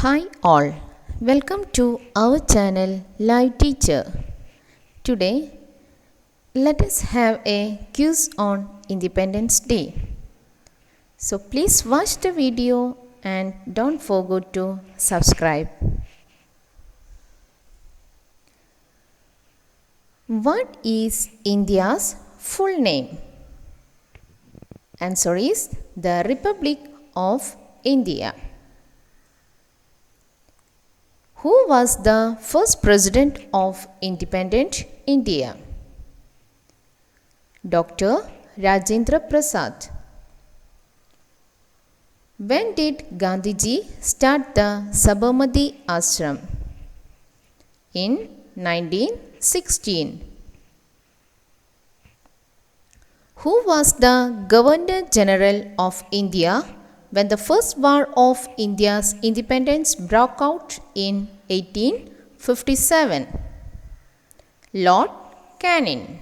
Hi all, welcome to our channel Live Teacher. Today, let us have a quiz on Independence Day. So please watch the video and don't forget to subscribe. What is India's full name? Answer is the Republic of India. Who was the first president of independent India? Dr. Rajendra Prasad. When did Gandhiji start the Sabarmati Ashram? In 1916. Who was the Governor General of India when the First War of India's independence broke out in 1857? Lord Canning.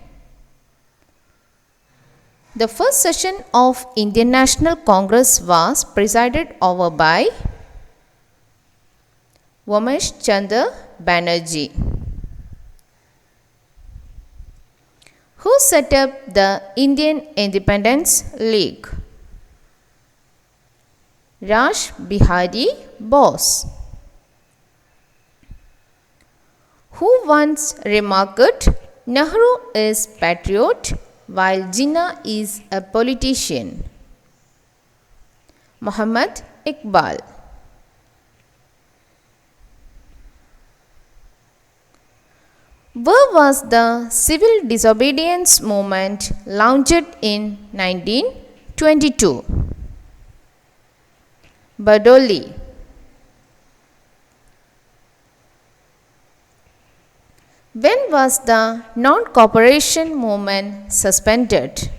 The first session of Indian National Congress was presided over by Ramesh Chandra Banerjee. Who set up the Indian Independence League? Raj Bihari Bose. Who once remarked, Nehru is patriot while Jinnah is a politician? Muhammad Iqbal. Where was the civil disobedience movement launched in 1922? Badauli. When was the non-cooperation movement suspended?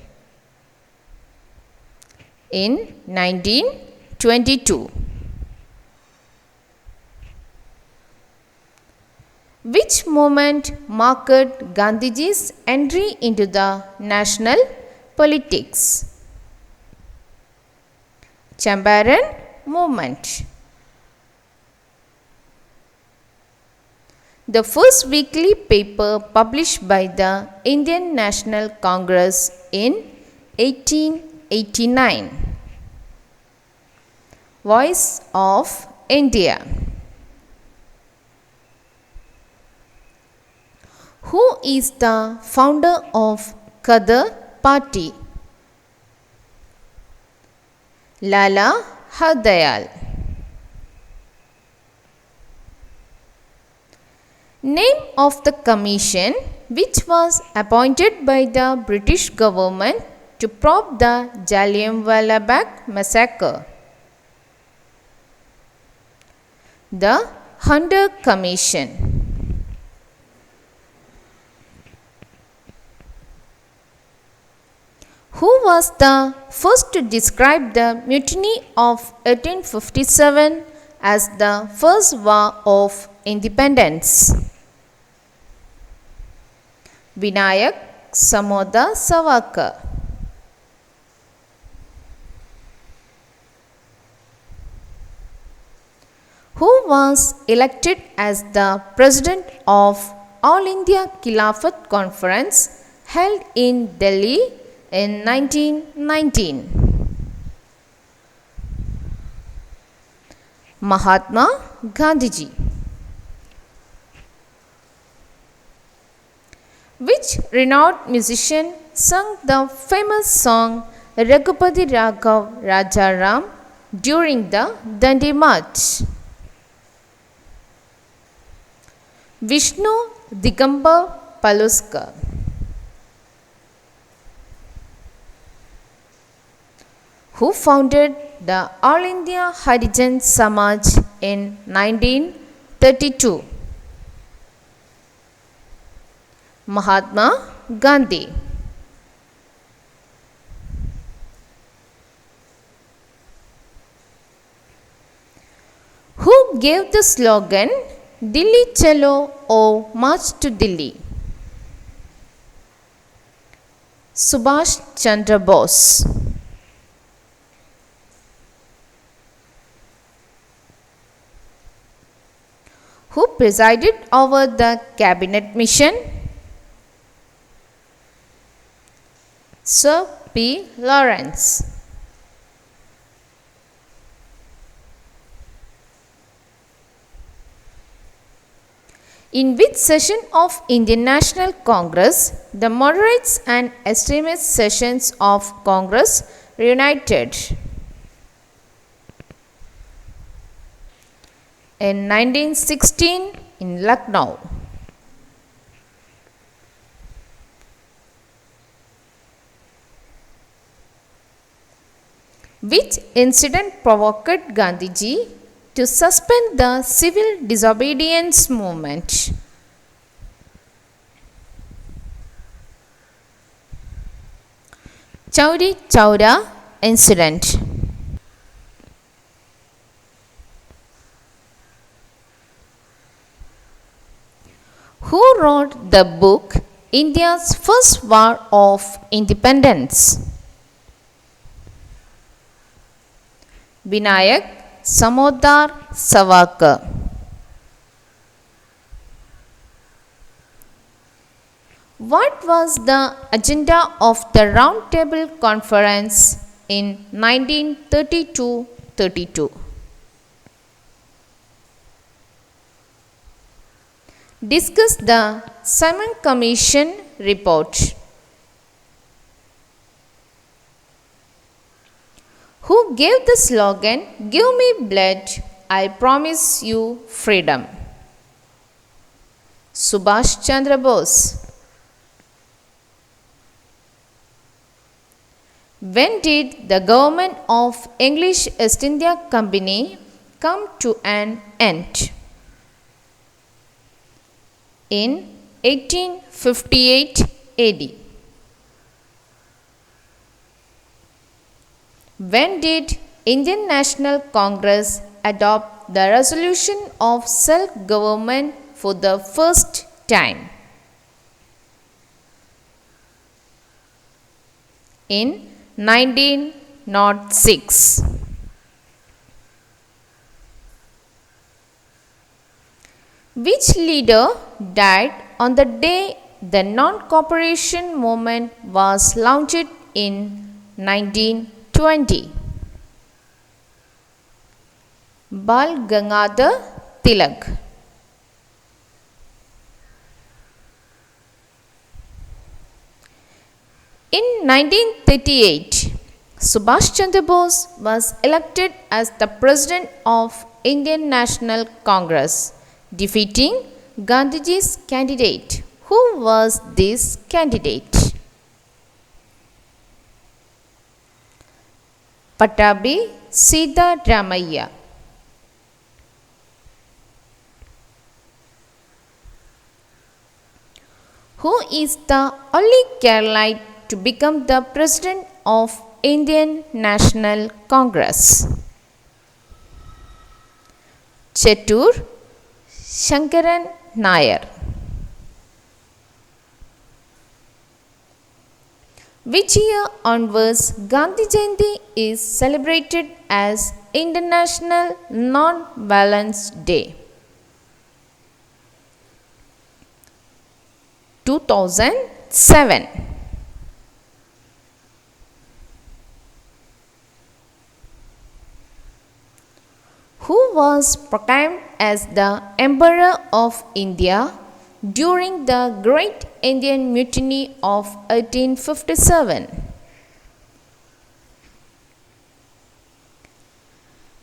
In 1922. Which movement marked Gandhiji's entry into the national politics? Champaran Movement. The first weekly paper published by the Indian National Congress in 1889. Voice of India. Who is the founder of Ghadar Party? Lala Hardayal. Name of the commission which was appointed by the British government to probe the Jallianwala Bagh massacre? The Hunter Commission. Who was the first to describe the mutiny of 1857 as the first war of independence? Vinayak Samoda Savarkar. Who was elected as the president of All India Khilafat Conference held in Delhi in 1919? Mahatma Gandhiji. Which renowned musician sung the famous song Raghupati Raghav Rajaram during the Dandi March? Vishnu Digambar Paluskar. Who founded the All India Harijan Samaj in 1932? Mahatma Gandhi. Who gave the slogan Delhi Chalo or March to Delhi? Subhash Chandra Bose. Who presided over the cabinet mission? Sir P. Lawrence. In which session of Indian National Congress the moderates and extremist sessions of Congress reunited? In 1916 in Lucknow. Which incident provoked Gandhiji to suspend the civil disobedience movement? Chauri Chaura incident. Who wrote the book India's First War of Independence? Vinayak Samodar Savarkar. What was the agenda of the Round Table Conference in 1932-32? Discuss the Simon Commission report. Who gave the slogan, "Give me blood, I promise you freedom"? Subhash Chandra Bose. When did the government of English East India Company come to an end? In 1858 AD. When did Indian National Congress adopt the resolution of self-government for the first time? In 1906. Which leader died on the day the non-cooperation movement was launched in 1920? Bal Gangadhar Tilak. In 1938, Subhash Chandra Bose was elected as the President of Indian National Congress, defeating Gandhiji's candidate. Who was this candidate? Pattabhi Siddharamaiah. Who is the only Keralite to become the President of Indian National Congress? Chettur Shankaran Nair. Which year onwards Gandhi Jayanti is celebrated as International Non-Violence Day? 2007. Who was proclaimed as the Emperor of India during the Great Indian Mutiny of 1857?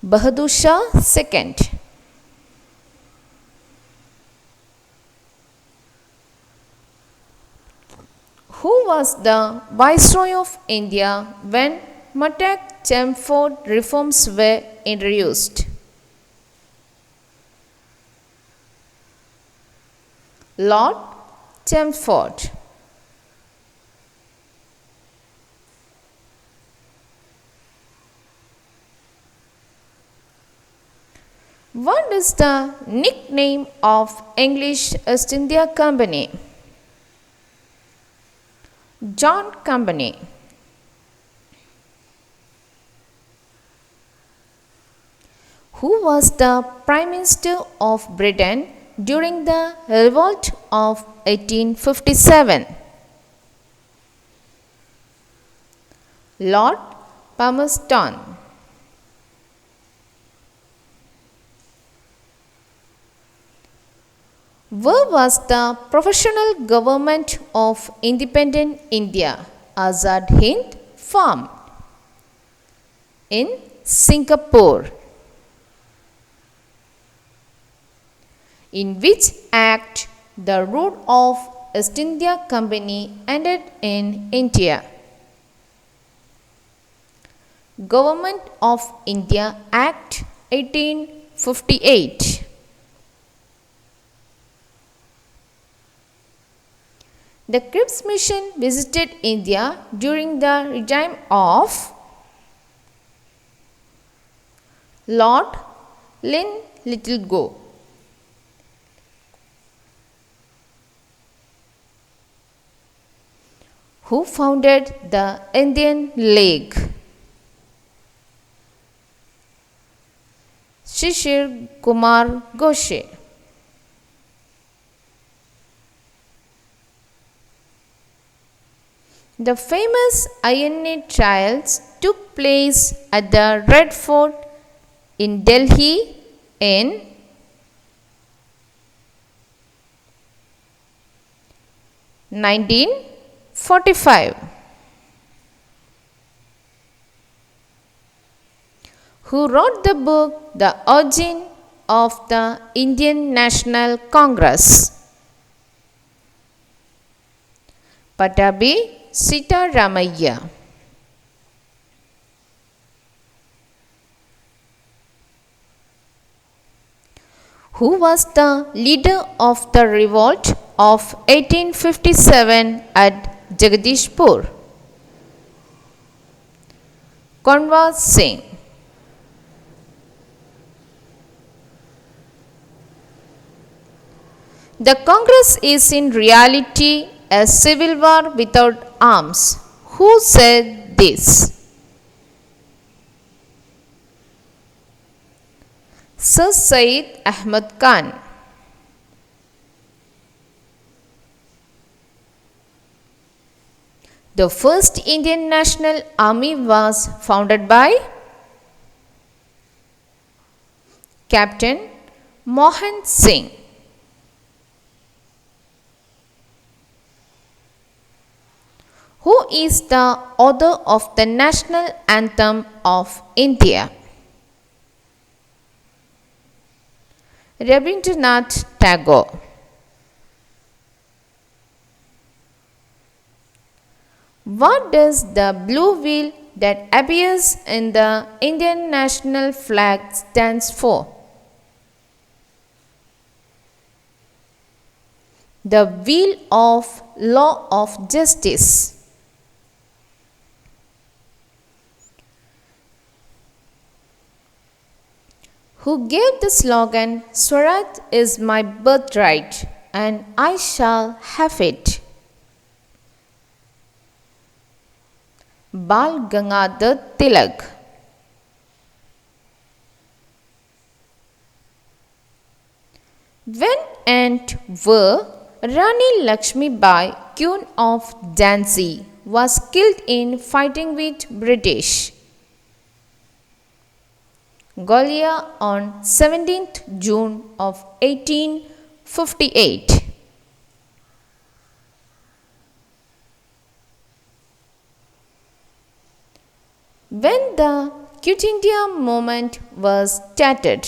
Bahadur Shah II. Who was the Viceroy of India when Matak Chelmsford reforms were introduced? Lord Chelmsford. What is the nickname of English East India Company? John Company. Who was the Prime Minister of Britain during the revolt of 1857? Lord Palmerston. Where was the professional government of independent India, Azad Hind, formed? In Singapore. In which act the rule of East India Company ended in India? Government of India Act 1858. The Cripps mission visited India during the regime of Lord Linlithgow. Who founded the Indian League? Shishir Kumar Ghose. The famous INA trials took place at the Red Fort in Delhi in 1945. Who wrote the book The Origin of the Indian National Congress? Pattabhi Sitaramaiah. Who was the leader of the revolt of 1857 at Jagadishpur? Kanwar Singh. The Congress is in reality a civil war without arms. Who said this? Sir Syed Ahmad Khan. The first Indian National Army was founded by Captain Mohan Singh. Who is the author of the national anthem of India? Rabindranath Tagore. What does the blue wheel that appears in the Indian national flag stands for? The wheel of law of justice. Who gave the slogan, Swaraj is my birthright and I shall have it? Bal Gangadhar Tilak. When and where Rani Lakshmi Bai, Queen of Jhansi, was killed in fighting with British? Gwalior on 17th June of 1858. When the Quit India movement was started?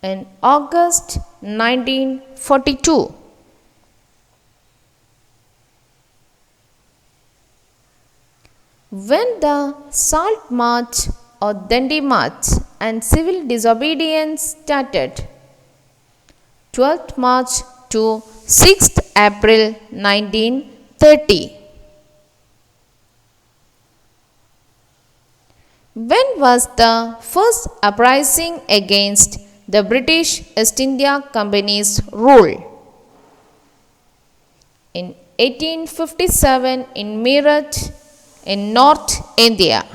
In August 1942. When the Salt March or Dandi March and civil disobedience started? 12th March to 6th April 1930. When was the first uprising against the British East India Company's rule? In 1857 in Meerut in North India.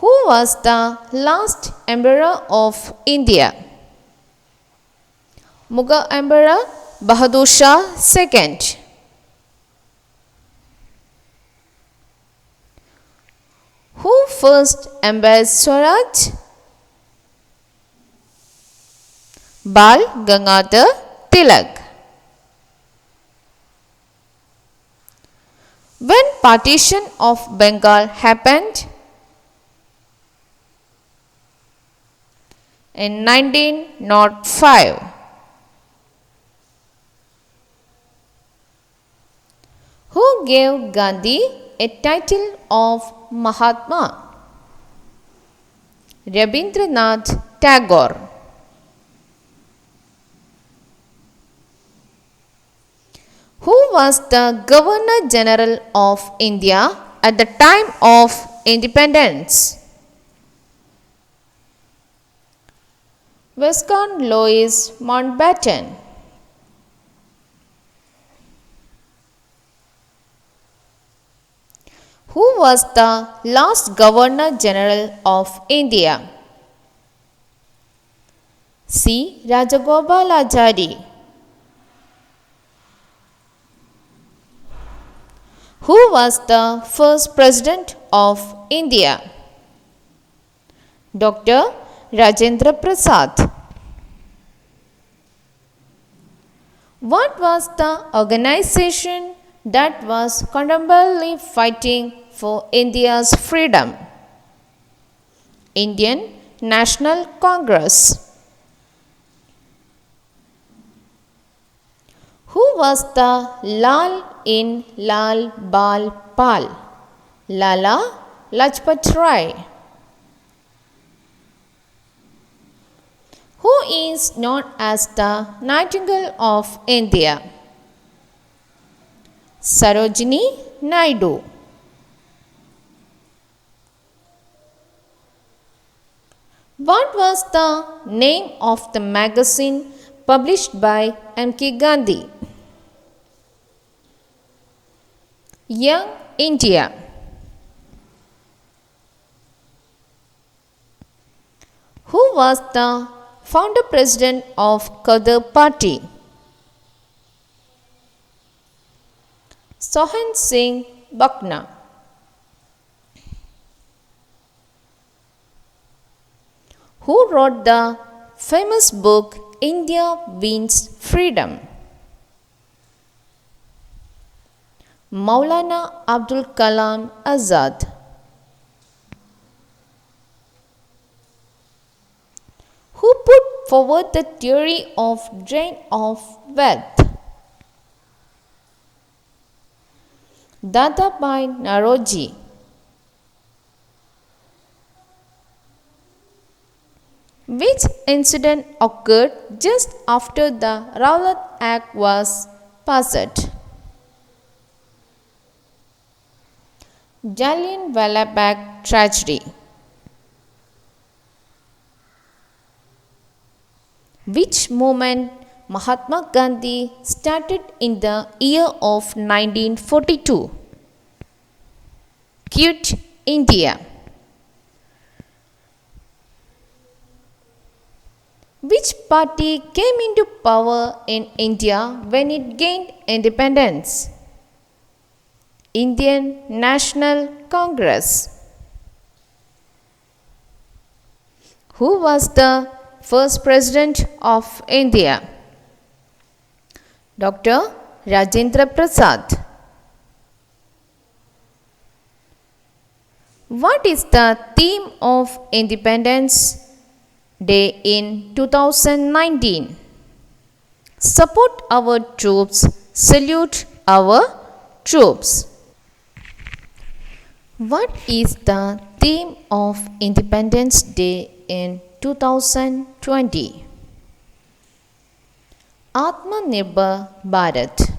Who was the last emperor of India? Mughal Emperor Bahadur Shah II. Who first embraced Swaraj? Bal Gangadhar Tilak. When partition of Bengal happened? In 1905. Who gave Gandhi a title of Mahatma? Rabindranath Tagore. Who was the Governor General of India at the time of independence? Viscount Louis Mountbatten. Who was the last Governor General of India? C. Rajagopalachari. Who was the first President of India? Dr. Rajendra Prasad. What was the organization that was contemporarily fighting for India's freedom? Indian National Congress. Who was the Lal in Lal Bal Pal? Lala Lajpat Rai. Who is known as the Nightingale of India? Sarojini Naidu. What was the name of the magazine published by M.K. Gandhi? Young India. Who was the founder president of Kadar Party? Sohan Singh Bakna. Who wrote the famous book India Wins Freedom? Maulana Abdul Kalam Azad. Who put forward the theory of drain of wealth? Dadabhai Naoroji. Which incident occurred just after the Rowlatt Act was passed? Jallianwala Bagh tragedy. Which movement Mahatma Gandhi started in the year of 1942? Quit India. Which party came into power in India when it gained independence? Indian National Congress. Who was the first president of India? Dr. Rajendra Prasad. What is the theme of Independence Day in 2019? Support our troops, salute our troops. What is the theme of Independence Day in 2020? Atmanirbhar Bharat.